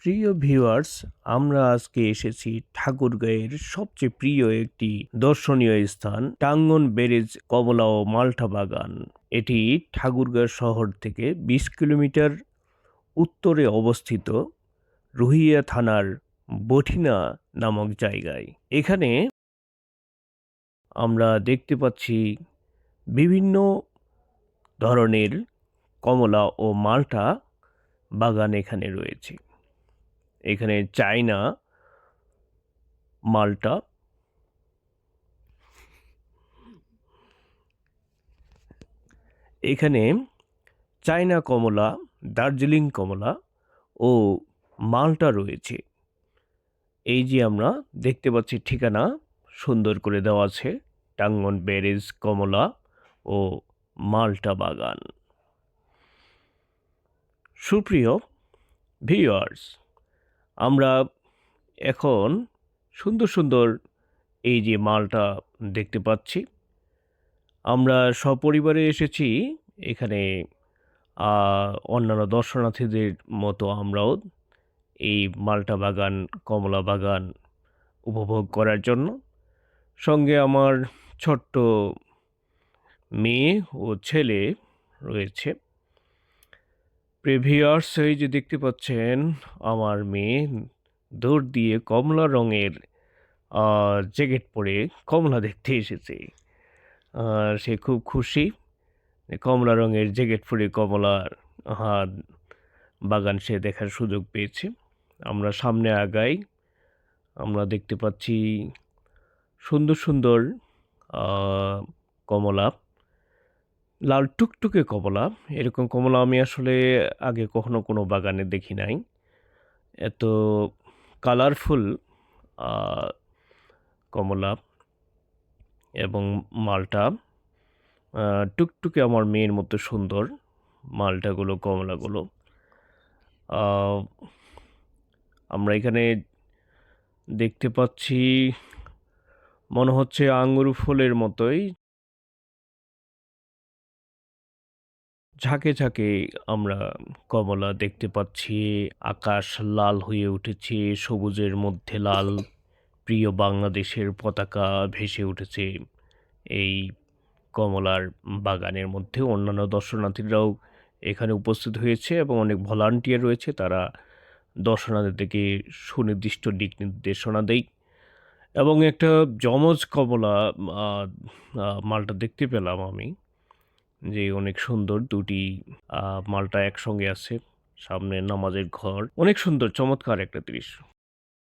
প্রিয় ভিউয়ার্স, আমরা আজকে এসেছি ঠাকুরগাঁয়ের সবচেয়ে প্রিয় একটি দর্শনীয় স্থান টাঙ্গন ব্যারেজ কমলা ও মাল্টা বাগান। এটি ঠাকুরগাঁও শহর থেকে ২০ কিলোমিটার উত্তরে অবস্থিত রুহিয়া থানার বঠিনা নামক জায়গায়। এখানে আমরা দেখতে পাচ্ছি বিভিন্ন ধরনের কমলা ও মাল্টা বাগান এখানে রয়েছে। এখানে চায়না মাল্টা, এখানে চায়না কমলা, দার্জিলিং কমলা ও মাল্টা রয়েছে। এই যে আমরা দেখতে পাচ্ছি ঠিকানা সুন্দর করে দেওয়া আছে, টাঙ্গন ব্যারেজ কমলা ও মাল্টা বাগান। সুপ্রিয় ভিউয়ার্স, আমরা এখন সুন্দর সুন্দর এই যে মালটা দেখতে পাচ্ছি। আমরা সপরিবারে এসেছি এখানে। অন্যান্য দর্শনার্থীদের মতো আমরাও এই মাল্টা বাগান, কমলা বাগান উপভোগ করার জন্য। সঙ্গে আমার ছোট্ট মেয়ে ও ছেলে রয়েছে। প্রিভিয়ার্স, এই যে দেখতে পাচ্ছেন আমার মেয়ে দৌড় দিয়ে কমলা রঙের জ্যাকেট পরে কমলা দেখতে এসেছে। সে খুব খুশি, কমলা রঙের জ্যাকেট পরে কমলার বাগান সে দেখার সুযোগ পেয়েছে। আমরা সামনে আগাই, আমরা দেখতে পাচ্ছি সুন্দর সুন্দর কমলা, লাল টুকটুকে কমলা। এরকম কমলা আমি আসলে আগে কখনো কোনো বাগানে দেখি নাই। এত কালারফুল কমলা এবং মালটা, টুকটুকে আমার মেয়ের মতো সুন্দর মালটাগুলো, কমলাগুলো। আমরা এখানে দেখতে পাচ্ছি মনে হচ্ছে আঙ্গুর ফুলের মতোই ঝাঁকে ঝাঁকে আমরা কমলা দেখতে পাচ্ছি। আকাশ লাল হয়ে উঠেছে, সবুজের মধ্যে লাল, প্রিয় বাংলাদেশের পতাকা ভেসে উঠেছে এই কমলার বাগানের মধ্যে। অন্যান্য দর্শনার্থীরাও এখানে উপস্থিত হয়েছে এবং অনেক ভলান্টিয়ার রয়েছে, তারা দর্শনার্থীদেরকে সুনির্দিষ্ট দিক নির্দেশনা দেয়। এবং একটা যমজ কমলা মালটা দেখতে পেলাম আমি, যে অনেক সুন্দর। দুটি মালটা একসঙ্গে আছে, সামনে নামাজের ঘর, অনেক সুন্দর চমৎকার একটা দৃশ্য।